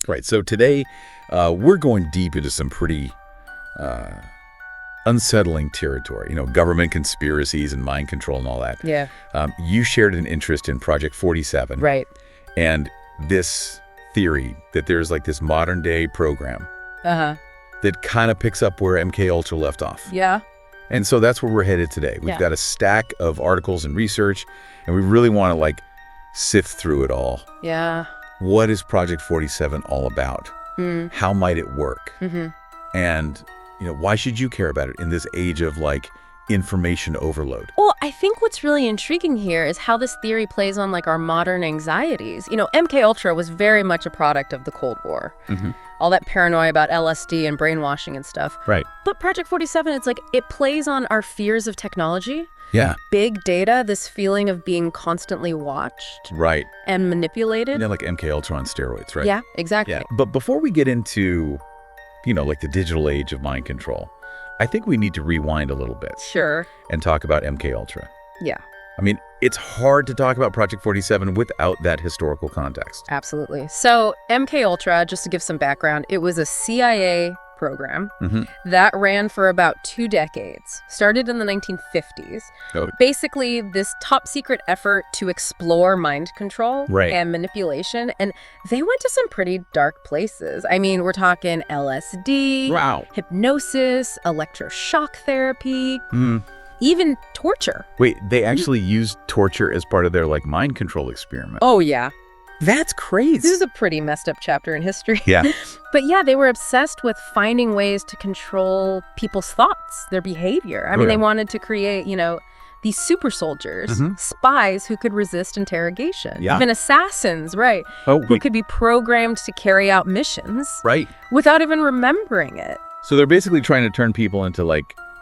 Right. So today, we're going deep into some pretty unsettling territory, government conspiracies and mind control and all that. Yeah. You shared an interest in Project 47. Right. And this theory that there's like this modern day program that kind of picks up where MK Ultra left off. Yeah. And so that's where we're headed today. We've got a stack of articles and research, and we really want to sift through it all. Yeah. What is Project 47 all about? How might it work? And, why should you care about it in this age of information overload? Well, I think what's really intriguing here is how this theory plays on our modern anxieties. MK Ultra was very much a product of the Cold War. All that paranoia about LSD and brainwashing and stuff. Right. But Project 47, it's it plays on our fears of technology. Yeah. Big data, this feeling of being constantly watched. Right. And manipulated. And then MK Ultra on steroids, right? Yeah, exactly. Yeah. But before we get into, the digital age of mind control, I think we need to rewind a little bit. Sure. And talk about MK Ultra. Yeah. I mean, it's hard to talk about Project 47 without that historical context. Absolutely. So MK Ultra, just to give some background, it was a CIA program that ran for about 2 decades. Started in the 1950s. Oh. Basically, this top secret effort to explore mind control and manipulation. And they went to some pretty dark places. I mean, we're talking LSD, hypnosis, electroshock therapy, even torture. Wait, they actually used torture as part of their mind control experiment? Oh, yeah. That's crazy. This is a pretty messed up chapter in history. Yeah. But yeah, they were obsessed with finding ways to control people's thoughts, their behavior. I mean, they wanted to create, these super soldiers, spies who could resist interrogation, even assassins, right? Who could be programmed to carry out missions without even remembering it. So they're basically trying to turn people into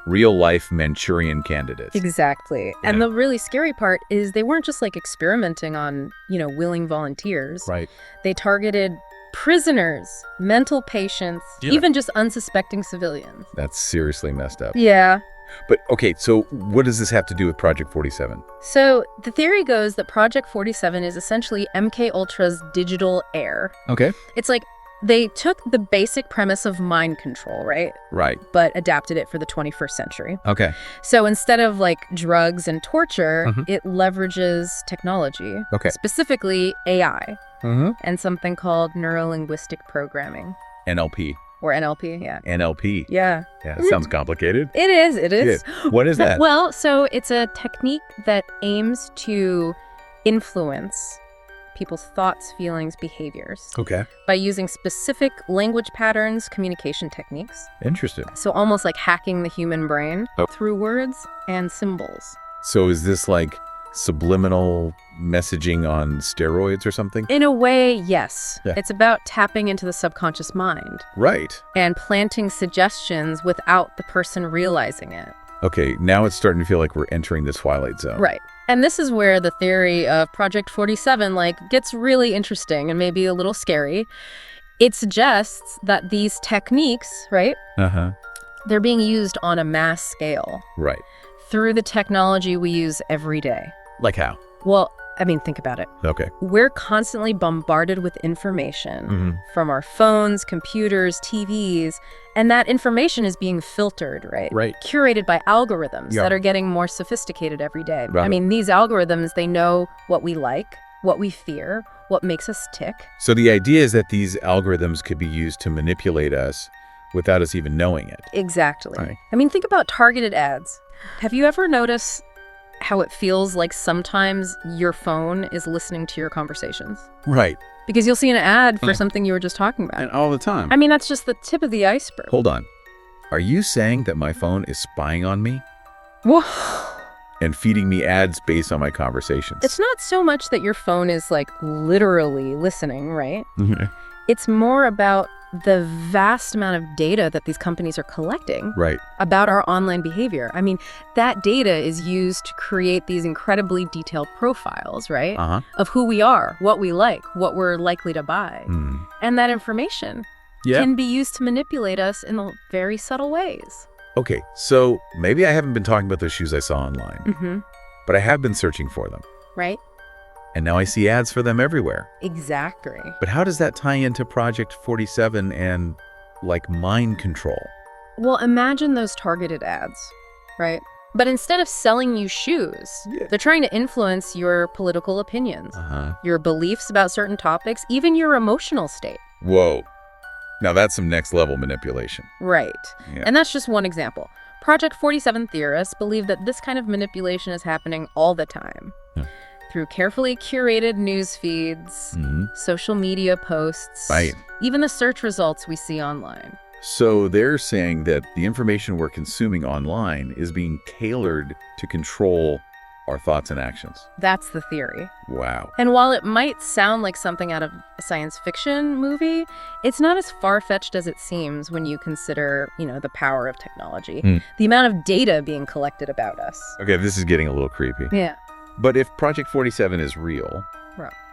real-life Manchurian candidates. Exactly. Yeah. And the really scary part is they weren't just experimenting on, willing volunteers. Right. They targeted prisoners, mental patients, even just unsuspecting civilians. That's seriously messed up. Yeah. But okay, so what does this have to do with Project 47? So the theory goes that Project 47 is essentially MK Ultra's digital heir. Okay. It's they took the basic premise of mind control, right? Right. But adapted it for the 21st century. Okay. So instead of drugs and torture, it leverages technology. Okay. Specifically AI and something called neuro-linguistic programming. NLP. Or NLP, yeah. NLP. Yeah. Yeah, that sounds complicated. It is. Yeah. What is that? Well, so it's a technique that aims to influence people's thoughts, feelings, behaviors. Okay. By using specific language patterns, communication techniques. Interesting. So almost like hacking the human brain through words and symbols. So is this subliminal messaging on steroids or something? In a way, yes. Yeah. It's about tapping into the subconscious mind. Right. And planting suggestions without the person realizing it. Okay, now it's starting to feel like we're entering the Twilight Zone. Right. And this is where the theory of Project 47 gets really interesting and maybe a little scary. It suggests that these techniques, right? They're being used on a mass scale. Right. Through the technology we use every day. Like how? Well, I mean, think about it. Okay. We're constantly bombarded with information from our phones, computers, TVs, and that information is being filtered, right? Right. Curated by algorithms that are getting more sophisticated every day. Right. I mean, these algorithms, they know what we like, what we fear, what makes us tick. So the idea is that these algorithms could be used to manipulate us without us even knowing it. Exactly. Right. I mean, think about targeted ads. Have you ever noticed how it feels like sometimes your phone is listening to your conversations? Right. Because you'll see an ad for something you were just talking about. And all the time. I mean, that's just the tip of the iceberg. Hold on. Are you saying that my phone is spying on me? Whoa. And feeding me ads based on my conversations? It's not so much that your phone is literally listening, right? It's more about the vast amount of data that these companies are collecting about our online behavior. I mean, that data is used to create these incredibly detailed profiles, right? Of who we are, what we like, what we're likely to buy. And that information can be used to manipulate us in very subtle ways. Okay, so maybe I haven't been talking about those shoes I saw online, but I have been searching for them. Right. And now I see ads for them everywhere. Exactly. But how does that tie into Project 47 and, like, mind control? Well, imagine those targeted ads, right? But instead of selling you shoes, they're trying to influence your political opinions, your beliefs about certain topics, even your emotional state. Whoa. Now that's some next-level manipulation. Right. Yeah. And that's just one example. Project 47 theorists believe that this kind of manipulation is happening all the time. Yeah. Through carefully curated news feeds, social media posts, even the search results we see online. So they're saying that the information we're consuming online is being tailored to control our thoughts and actions. That's the theory. Wow. And while it might sound like something out of a science fiction movie, it's not as far-fetched as it seems when you consider, the power of technology, the amount of data being collected about us. Okay, this is getting a little creepy. Yeah. But if Project 47 is real,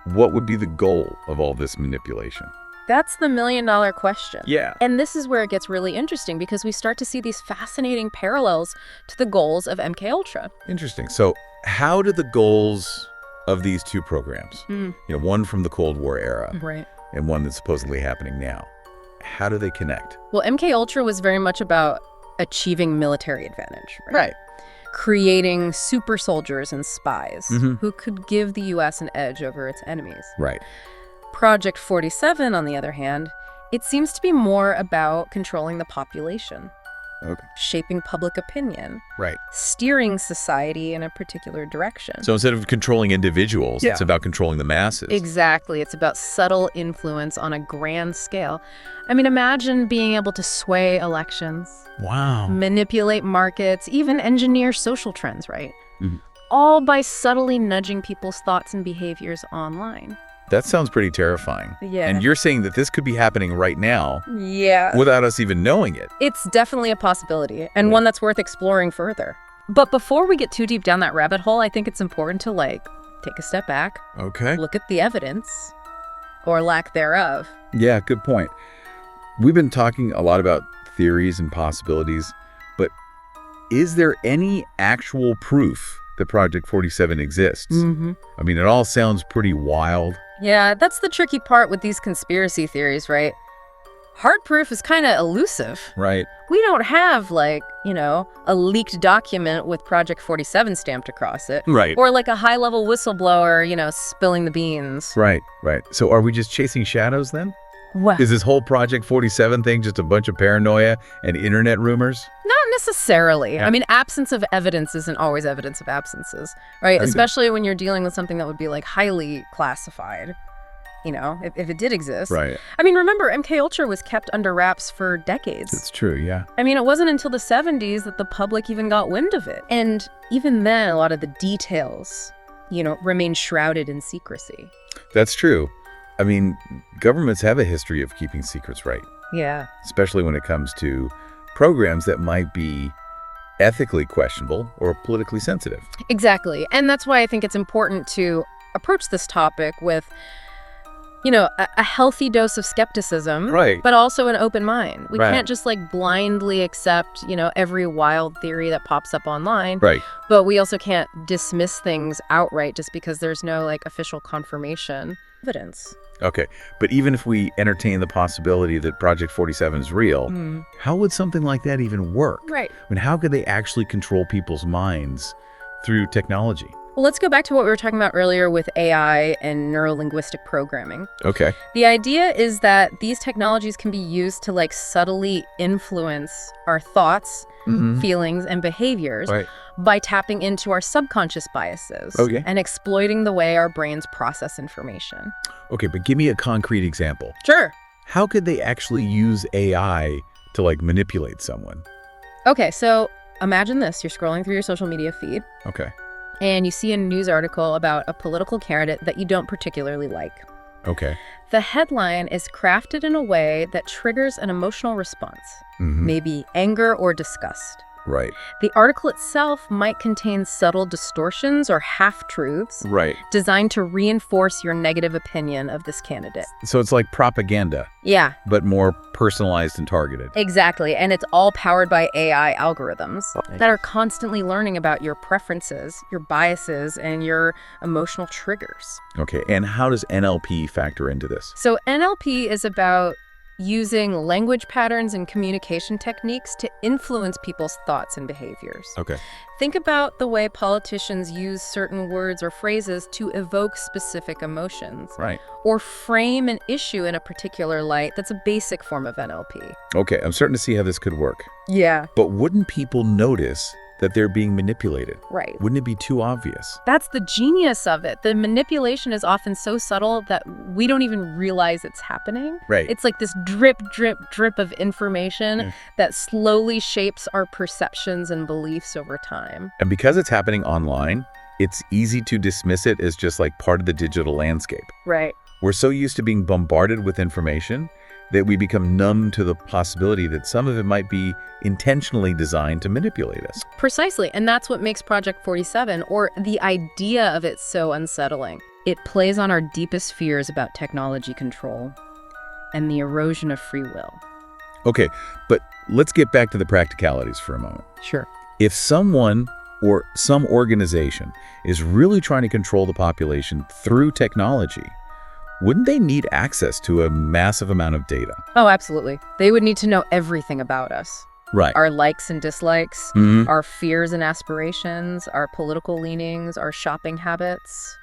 what would be the goal of all this manipulation? That's the million-dollar question. Yeah. And this is where it gets really interesting because we start to see these fascinating parallels to the goals of MKUltra. Interesting. So how do the goals of these two programs, one from the Cold War era and one that's supposedly happening now, how do they connect? Well, MKUltra was very much about achieving military advantage, right? Creating super soldiers and spies who could give the U.S. an edge over its enemies. Right. Project 47, on the other hand, it seems to be more about controlling the population, shaping public opinion, steering society in a particular direction. So instead of controlling individuals, it's about controlling the masses. Exactly. It's about subtle influence on a grand scale. I mean, imagine being able to sway elections. Wow. Manipulate markets, even engineer social trends, right? All by subtly nudging people's thoughts and behaviors online. That sounds pretty terrifying. Yeah. And you're saying that this could be happening right now without us even knowing it. It's definitely a possibility, and one that's worth exploring further. But before we get too deep down that rabbit hole, I think it's important to, take a step back. Okay. Look at the evidence, or lack thereof. Yeah, good point. We've been talking a lot about theories and possibilities, but is there any actual proof that Project 47 exists? I mean, it all sounds pretty wild. Yeah, that's the tricky part with these conspiracy theories, right? Hard proof is kind of elusive. Right. We don't have, a leaked document with Project 47 stamped across it. Right. Or a high-level whistleblower, spilling the beans. Right. So are we just chasing shadows then? What? Is this whole Project 47 thing just a bunch of paranoia and internet rumors? Not necessarily. Yeah. I mean, absence of evidence isn't always evidence of absences, right? Especially when you're dealing with something that would be highly classified, if it did exist. Right. I mean, remember, MKUltra was kept under wraps for decades. It's true, yeah. I mean, it wasn't until the 70s that the public even got wind of it. And even then, a lot of the details, remain shrouded in secrecy. That's true. I mean, governments have a history of keeping secrets, right? Yeah. Especially when it comes to programs that might be ethically questionable or politically sensitive. Exactly. And that's why I think it's important to approach this topic with, a healthy dose of skepticism, but also an open mind. We can't just blindly accept, every wild theory that pops up online. Right. But we also can't dismiss things outright just because there's no official confirmation evidence. Okay, but even if we entertain the possibility that Project 47 is real, how would something like that even work? Right. I mean, how could they actually control people's minds through technology? Well, let's go back to what we were talking about earlier with AI and neuro-linguistic programming. Okay. The idea is that these technologies can be used to subtly influence our thoughts, feelings, and behaviors by tapping into our subconscious biases and exploiting the way our brains process information. Okay, but give me a concrete example. Sure. How could they actually use AI to manipulate someone? Okay, so imagine this. You're scrolling through your social media feed. Okay. And you see a news article about a political candidate that you don't particularly like. Okay. The headline is crafted in a way that triggers an emotional response, maybe anger or disgust. Right. The article itself might contain subtle distortions or half-truths Right. designed to reinforce your negative opinion of this candidate. So it's like propaganda. Yeah. But more personalized and targeted. Exactly, and it's all powered by AI algorithms that are constantly learning about your preferences, your biases, and your emotional triggers. Okay, and how does NLP factor into this? So NLP is about using language patterns and communication techniques to influence people's thoughts and behaviors. Okay. Think about the way politicians use certain words or phrases to evoke specific emotions. Right. Or frame an issue in a particular light. That's a basic form of NLP. Okay, I'm starting to see how this could work. Yeah. But wouldn't people notice that they're being manipulated? Right. Wouldn't it be too obvious? That's the genius of it. The manipulation is often so subtle that we don't even realize it's happening. Right. It's like this drip, drip, drip of information that slowly shapes our perceptions and beliefs over time. And because it's happening online, it's easy to dismiss it as just like part of the digital landscape. Right. We're so used to being bombarded with information that we become numb to the possibility that some of it might be intentionally designed to manipulate us. Precisely, and that's what makes Project 47, or the idea of it, so unsettling. It plays on our deepest fears about technology control and the erosion of free will. Okay, but let's get back to the practicalities for a moment. Sure. If someone or some organization is really trying to control the population through technology, wouldn't they need access to a massive amount of data? Oh, absolutely. They would need to know everything about us. Right. Our likes and dislikes, our fears and aspirations, our political leanings, our shopping habits,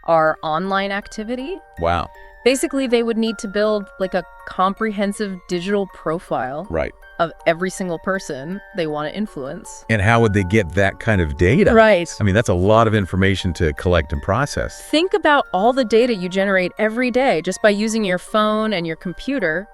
our online activity. Wow. Basically, they would need to build like a comprehensive digital profile Right. of every single person they want to influence. And how would they get that kind of data? Right. I mean, that's a lot of information to collect and process. Think about all the data you generate every day just by using your phone and your computer.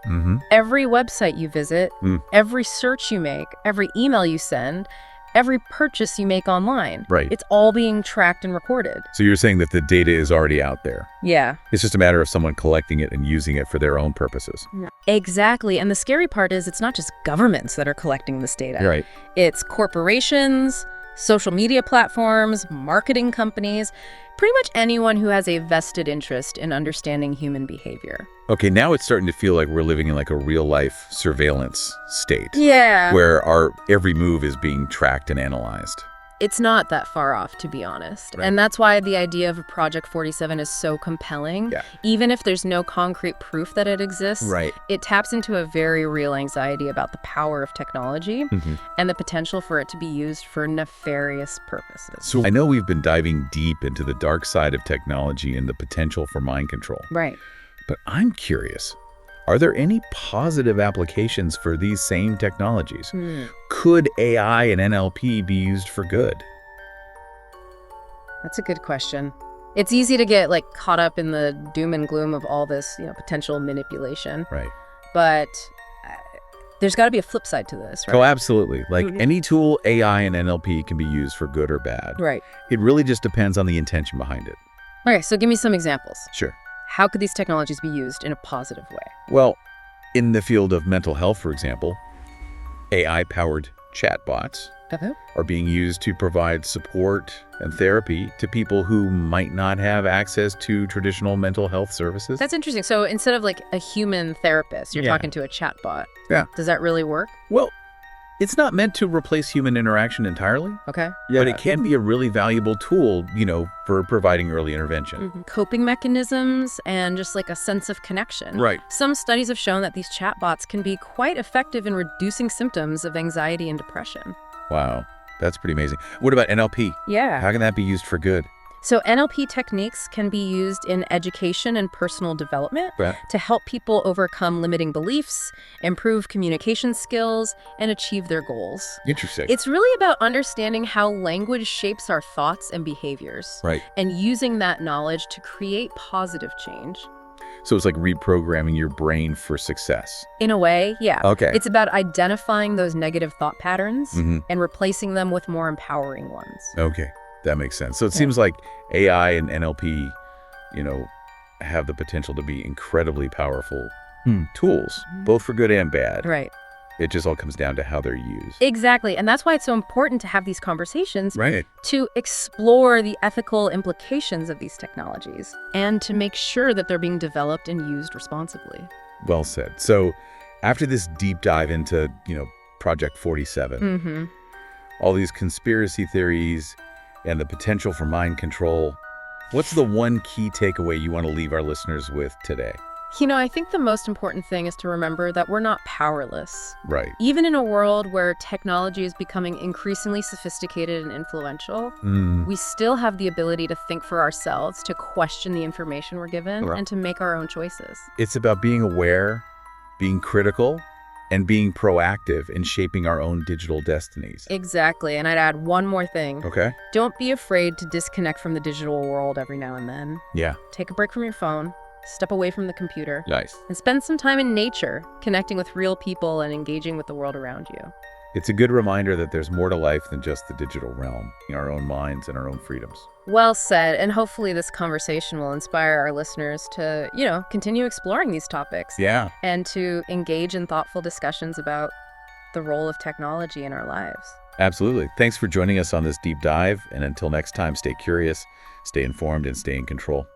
Every website you visit, every search you make, every email you send, every purchase you make online. Right. It's all being tracked and recorded. So you're saying that the data is already out there. Yeah. It's just a matter of someone collecting it and using it for their own purposes. Exactly. And the scary part is it's not just governments that are collecting this data. Right. It's corporations, social media platforms, marketing companies, pretty much anyone who has a vested interest in understanding human behavior. Okay, now it's starting to feel like we're living in like a real-life surveillance state. Yeah. Where our every move is being tracked and analyzed. It's not that far off, to be honest. Right. And that's why the idea of Project 47 is so compelling. Yeah. Even if there's no concrete proof that it exists, Right. it taps into a very real anxiety about the power of technology and the potential for it to be used for nefarious purposes. So I know we've been diving deep into the dark side of technology and the potential for mind control. Right. But I'm curious, are there any positive applications for these same technologies? Could AI and NLP be used for good? That's a good question. It's easy to get like caught up in the doom and gloom of all this, potential manipulation. Right. But there's got to be a flip side to this, right? Oh, absolutely. Like any tool, AI and NLP can be used for good or bad. Right. It really just depends on the intention behind it. Okay, so give me some examples. Sure. How could these technologies be used in a positive way? Well, in the field of mental health, for example, AI-powered chatbots are being used to provide support and therapy to people who might not have access to traditional mental health services. That's interesting. So instead of like a human therapist, you're talking to a chatbot. Yeah. Does that really work? Well, it's not meant to replace human interaction entirely, Okay. but it can be a really valuable tool, for providing early intervention. Coping mechanisms and just like a sense of connection. Right. Some studies have shown that these chatbots can be quite effective in reducing symptoms of anxiety and depression. Wow, that's pretty amazing. What about NLP? Yeah. How can that be used for good? So NLP techniques can be used in education and personal development Right. to help people overcome limiting beliefs, improve communication skills, and achieve their goals. Interesting. It's really about understanding how language shapes our thoughts and behaviors, Right. and using that knowledge to create positive change. So it's like reprogramming your brain for success. In a way, yeah. Okay. It's about identifying those negative thought patterns Mhm. and replacing them with more empowering ones. Okay, that makes sense. So it seems like AI and NLP, have the potential to be incredibly powerful tools, both for good and bad. Right. It just all comes down to how they're used. Exactly. And that's why it's so important to have these conversations, Right. to explore the ethical implications of these technologies and to make sure that they're being developed and used responsibly. Well said. So after this deep dive into, Project 47, all these conspiracy theories and the potential for mind control, what's the one key takeaway you want to leave our listeners with today? I think the most important thing is to remember that we're not powerless. Right. Even in a world where technology is becoming increasingly sophisticated and influential, we still have the ability to think for ourselves, to question the information we're given, and to make our own choices. It's about being aware, being critical, and being proactive in shaping our own digital destinies. Exactly. And I'd add one more thing. Okay. Don't be afraid to disconnect from the digital world every now and then. Yeah. Take a break from your phone. Step away from the computer. Nice. And spend some time in nature, connecting with real people and engaging with the world around you. It's a good reminder that there's more to life than just the digital realm, our own minds and our own freedoms. Well said. And hopefully this conversation will inspire our listeners to, continue exploring these topics. Yeah. And to engage in thoughtful discussions about the role of technology in our lives. Absolutely. Thanks for joining us on this deep dive. And until next time, stay curious, stay informed, and stay in control.